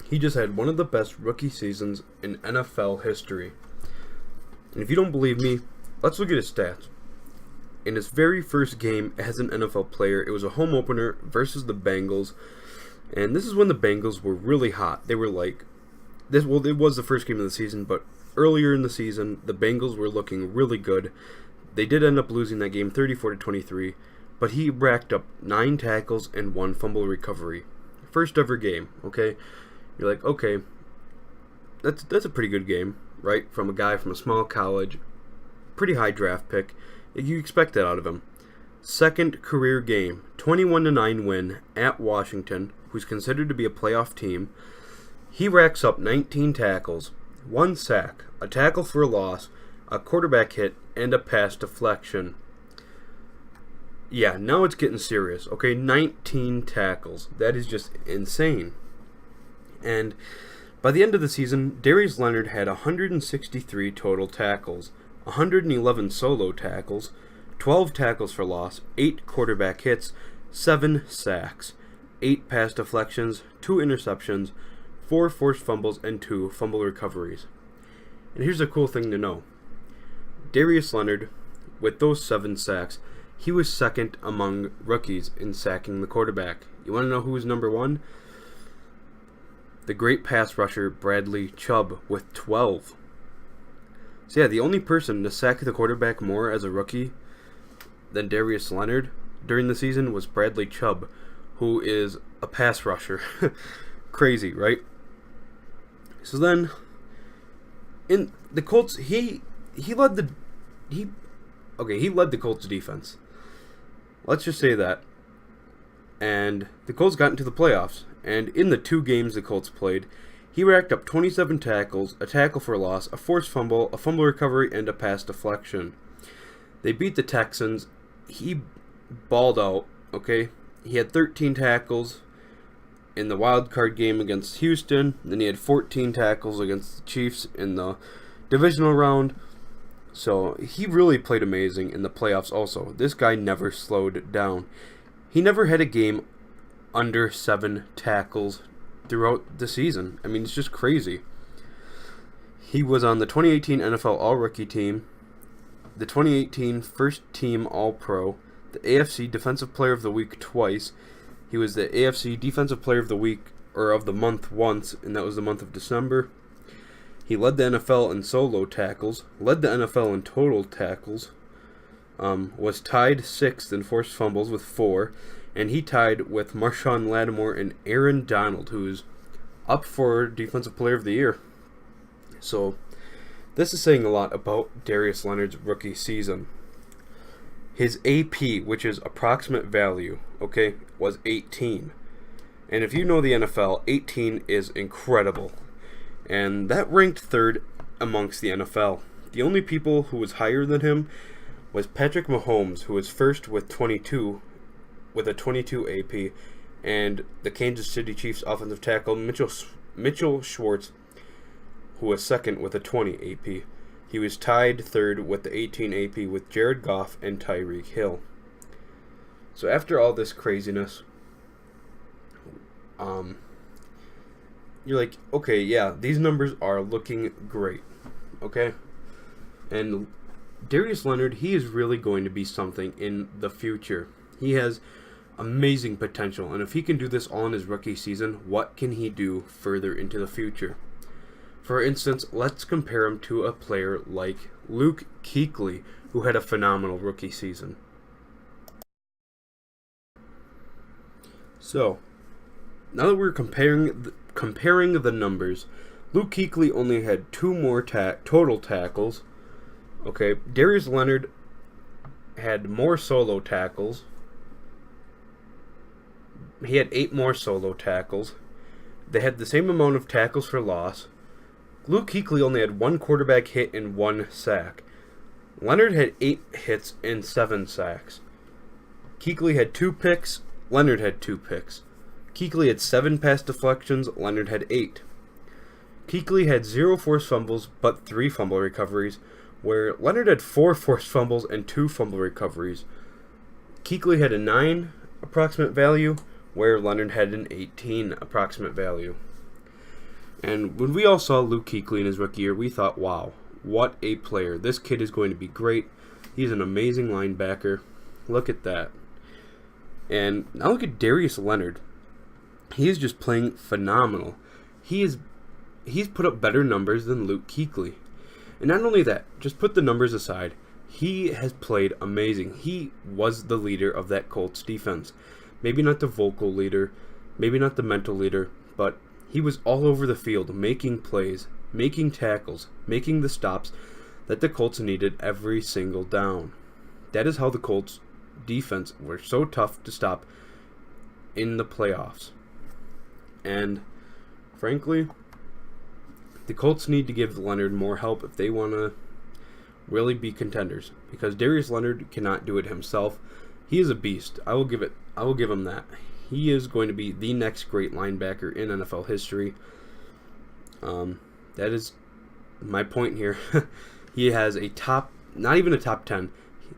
He just had one of the best rookie seasons in NFL history. And if you don't believe me, let's look at his stats. In his very first game as an NFL player, it was a home opener versus the Bengals. And this is when the Bengals were really hot. They were like, it was the first game of the season, but earlier in the season, the Bengals were looking really good. They did end up losing that game 34-23, but he racked up 9 tackles and 1 fumble recovery. First ever game, okay? You're like, okay, that's a pretty good game, right? From a guy from a small college, pretty high draft pick. You expect that out of him. Second career game, 21-9 win at Washington, who's considered to be a playoff team. He racks up 19 tackles, 1 sack, a tackle for a loss, a quarterback hit, and a pass deflection. Yeah, now it's getting serious. Okay, 19 tackles. That is just insane. And by the end of the season, Darius Leonard had 163 total tackles, 111 solo tackles, 12 tackles for loss, 8 quarterback hits, 7 sacks, 8 pass deflections, 2 interceptions, 4 forced fumbles, and 2 fumble recoveries. And here's a cool thing to know. Darius Leonard, with those 7 sacks, he was second among rookies in sacking the quarterback. You want to know who was number 1? The great pass rusher Bradley Chubb with 12. So yeah, the only person to sack the quarterback more as a rookie than Darius Leonard during the season was Bradley Chubb, who is a pass rusher. Crazy, right? So then, in the Colts, he led the Colts defense. Let's just say that. And the Colts got into the playoffs. And in the 2 games the Colts played, he racked up 27 tackles, a tackle for a loss, a forced fumble, a fumble recovery, and a pass deflection. They beat the Texans. He balled out, okay? He had 13 tackles in the wild card game against Houston. Then he had 14 tackles against the Chiefs in the divisional round. So he really played amazing in the playoffs also. This guy never slowed down. He never had a game under 7 tackles throughout the season. I mean, it's just crazy. He was on the 2018 NFL All-Rookie team, the 2018 First Team All-Pro, the AFC Defensive Player of the Week twice. He was the AFC Defensive Player of the Week, or of the month once, and that was the month of December. He led the NFL in solo tackles, led the NFL in total tackles, was tied 6th in forced fumbles with 4, and he tied with Marshawn Lattimore and Aaron Donald, who's up for Defensive Player of the Year. So, this is saying a lot about Darius Leonard's rookie season. His AP, which is approximate value, okay, was 18. And if you know the NFL, 18 is incredible. And that ranked 3rd amongst the NFL. The only people who was higher than him was Patrick Mahomes, who was first with 22, with a 22 AP, and the Kansas City Chiefs offensive tackle Mitchell Schwartz, who was second with a 20 AP. He was tied 3rd with the 18 AP with Jared Goff and Tyreek Hill. So after all this craziness, you're like, okay, yeah, these numbers are looking great, okay? And Darius Leonard, he is really going to be something in the future. He has amazing potential, and if he can do this all in his rookie season, what can he do further into the future? For instance, let's compare him to a player like Luke Kuechly, who had a phenomenal rookie season. So, now that we're comparing the numbers, Luke Kuechly only had 2 more total tackles. Okay, Darius Leonard had more solo tackles. He had 8 more solo tackles. They had the same amount of tackles for loss. Luke Kuechly only had 1 quarterback hit and 1 sack. Leonard had 8 hits and 7 sacks. Kuechly had 2 picks. Leonard had 2 picks. Kuechly had 7 pass deflections. Leonard had 8. Kuechly had 0 forced fumbles but 3 fumble recoveries, where Leonard had 4 forced fumbles and 2 fumble recoveries. Kuechly had a 9 approximate value, where Leonard had an 18 approximate value. And when we all saw Luke Kuechly in his rookie year, we thought, wow, what a player. This kid is going to be great. He's an amazing linebacker. Look at that. And now look at Darius Leonard. He is just playing phenomenal. He's put up better numbers than Luke Kuechly. And not only that, just put the numbers aside, he has played amazing. He was the leader of that Colts defense. Maybe not the vocal leader, maybe not the mental leader, but he was all over the field making plays, making tackles, making the stops that the Colts needed every single down. That is how the Colts defense were so tough to stop in the playoffs. And frankly, the Colts need to give Leonard more help if they want to really be contenders, because Darius Leonard cannot do it himself. He is a beast. I will give him that. He is going to be the next great linebacker in NFL history. That is my point here. He has a not even a top 10.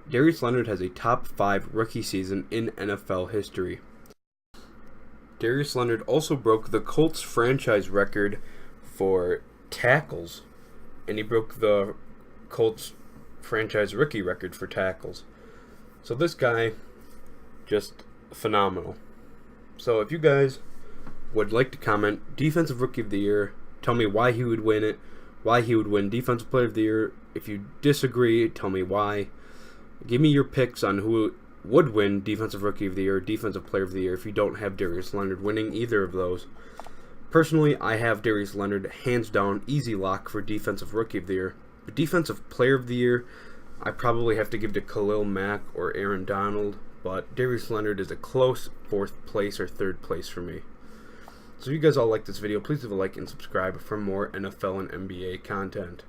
Darius Leonard has a top 5 rookie season in NFL history. Darius Leonard also broke the Colts franchise record for tackles, and he broke the Colts franchise rookie record for tackles. So this guy, just phenomenal. So if you guys would like to comment Defensive Rookie of the Year, tell me why he would win it, why he would win Defensive Player of the Year. If you disagree, tell me why. Give me your picks on who would win Defensive Rookie of the Year, Defensive Player of the Year, if you don't have Darius Leonard winning either of those. Personally, I have Darius Leonard hands down, easy lock for Defensive Rookie of the Year. But Defensive Player of the Year, I probably have to give to Khalil Mack or Aaron Donald, but Darius Leonard is a close 4th place or 3rd place for me. So if you guys all like this video, please leave a like and subscribe for more NFL and NBA content.